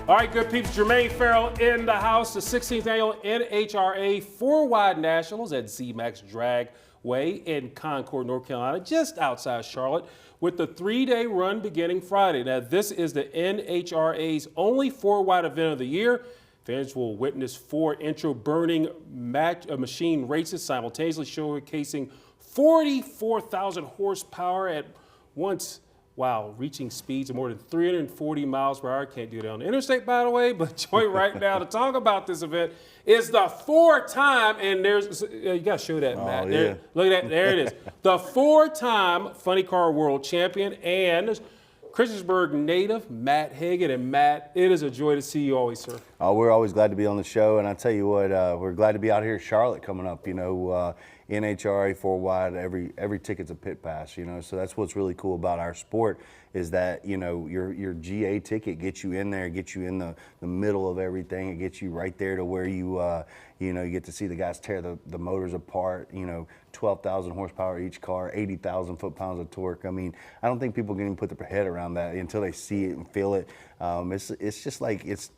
All right, good peeps. Jermaine Farrell in the house. The 16th annual NHRA 4-Wide Nationals at zMAX Dragway in Concord, North Carolina, just outside Charlotte, with the 3-day run beginning Friday. Now, this is the NHRA's only 4-wide event of the year. Fans will witness 4 intro-burning machine races simultaneously showcasing 44,000 horsepower at once. Wow, reaching speeds of more than 340 miles per hour. Can't do that on the interstate, by the way, but join right now to talk about this event is the 4-time, and there's, you got to show that, Matt. Yeah. There, look at that, there it is. The 4-time Funny Car World Champion and Christiansburg native, Matt Hagan. And Matt, it is a joy to see you always, sir. We're always glad to be on the show, and I tell you what, we're glad to be out here in Charlotte coming up. You know, NHRA 4-wide, every ticket's a pit pass. You know, so that's what's really cool about our sport is that, you know, your GA ticket gets you in there, gets you in the middle of everything. It gets you right there to where you you get to see the guys tear the motors apart. You know, 12,000 horsepower each car, 80,000 foot-pounds of torque. I mean, I don't think people can even put their head around that until they see it and feel it. It's just like it's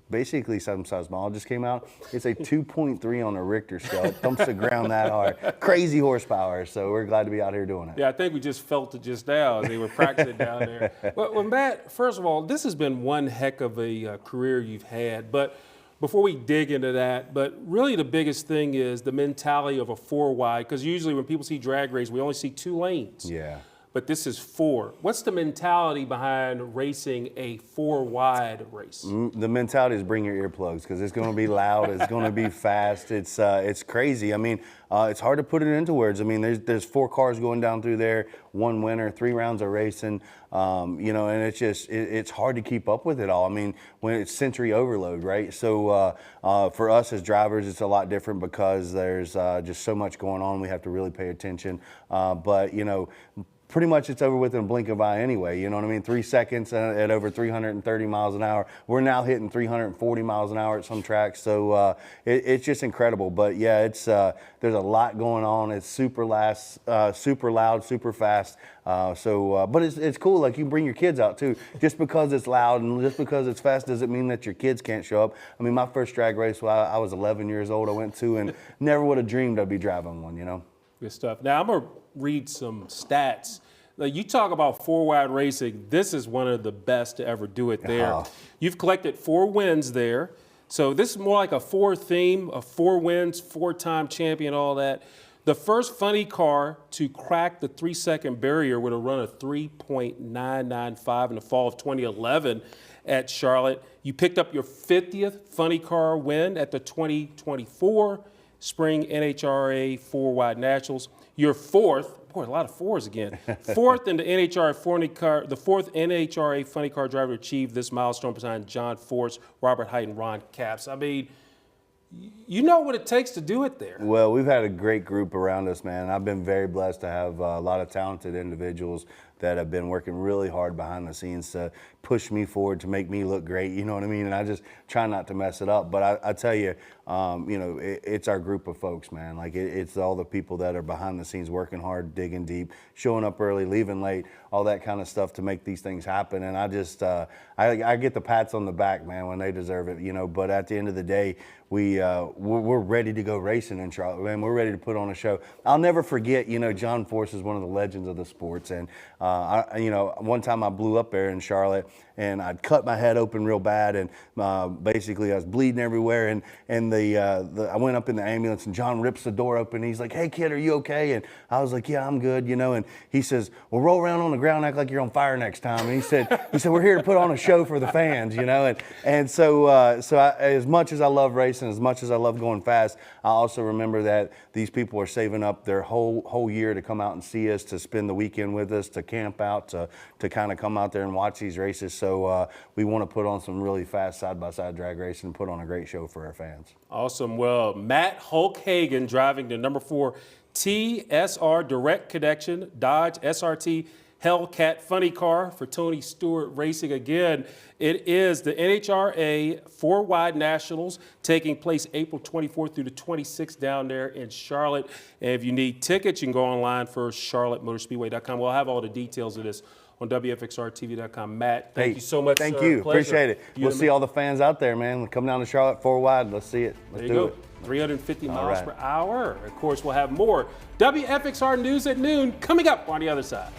basically some seismologist just came out. It's a 2.3 on a Richter scale. It thumps the ground that hard. Crazy horsepower. So we're glad to be out here doing it. Yeah, I think we just felt it just now as they were practicing down there. Well, Matt, first of all, this has been one heck of a career you've had. But before we dig into that, but really the biggest thing is the mentality of a 4-wide, because usually when people see drag race, we only see 2 lanes. Yeah. But this is 4. What's the mentality behind racing a 4-wide race? The mentality is bring your earplugs because it's going to be loud. It's going to be fast. It's crazy. I mean, it's hard to put it into words. I mean, there's 4 cars going down through there, 1 winner, 3 rounds of racing. You know, and it's just it's hard to keep up with it all. I mean, when it's sensory overload, right? So for us as drivers, it's a lot different because there's just so much going on. We have to really pay attention. But you know, pretty much it's over with in a blink of an eye anyway, you know what I mean? 3 seconds at over 330 miles an hour. We're now hitting 340 miles an hour at some tracks, so it's just incredible. But yeah, it's there's a lot going on. It's super loud, super fast. But it's cool. Like, you can bring your kids out too. Just because it's loud and just because it's fast doesn't mean that your kids can't show up. I mean, my first drag race, I was 11 years old, I went to, and never would have dreamed I'd be driving one, you know? Good stuff. Now, I'm going to read some stats. Now, you talk about 4-wide racing. This is one of the best to ever do it there. Oh. You've collected 4 wins there. So this is more like a 4 theme, of 4 wins, 4-time champion, all that. The first funny car to crack the 3-second barrier with a run of 3.995 in the fall of 2011 at Charlotte. You picked up your 50th funny car win at the 2024 Spring NHRA 4-Wide Nationals. Your 4th, boy, a lot of 4s again. 4th in the NHRA funny car, the 4th NHRA funny car driver to achieve this milestone behind John Force, Robert Height, and Ron Capps. I mean, you know what it takes to do it there. Well, we've had a great group around us, man. I've been very blessed to have a lot of talented individuals that have been working really hard behind the scenes to push me forward, to make me look great, you know what I mean? And I just try not to mess it up. But I tell you, you know, it's our group of folks, man. Like, it's all the people that are behind the scenes working hard, digging deep, showing up early, leaving late, all that kind of stuff to make these things happen. And I just, I get the pats on the back, man, when they deserve it, you know. But at the end of the day, we're ready to go racing in Charlotte, man. We're ready to put on a show. I'll never forget, you know, John Force is one of the legends of the sports. And, you know, one time I blew up there in Charlotte, and I'd cut my head open real bad, and basically I was bleeding everywhere. And I went up in the ambulance, and John rips the door open. And he's like, "Hey kid, are you okay?" And I was like, "Yeah, I'm good," you know. And he says, "Well, roll around on the ground, act like you're on fire next time." And he said, "We're here to put on a show for the fans," you know. And so as much as I love racing, as much as I love going fast, I also remember that these people are saving up their whole year to come out and see us, to spend the weekend with us, to camp out, to kind of come out there and watch these races. So we want to put on some really fast side-by-side drag racing and put on a great show for our fans. Awesome. Well, Matt Hagan driving the number 4 TSR Direct Connection Dodge SRT Hellcat funny car for Tony Stewart Racing. Again, it is the NHRA 4-Wide Nationals taking place April 24th through the 26th down there in Charlotte. And if you need tickets, you can go online for charlottemotorspeedway.com. We'll have all the details of this on WFXRTV.com. Matt, thank you so much. Thank sir. you. Pleasure. Appreciate it. We'll see all the fans out there, man. Come down to Charlotte 4 wide. Let's see it. Let's do it. 350 All miles right. per hour. Of course, we'll have more WFXR News at noon coming up on the other side.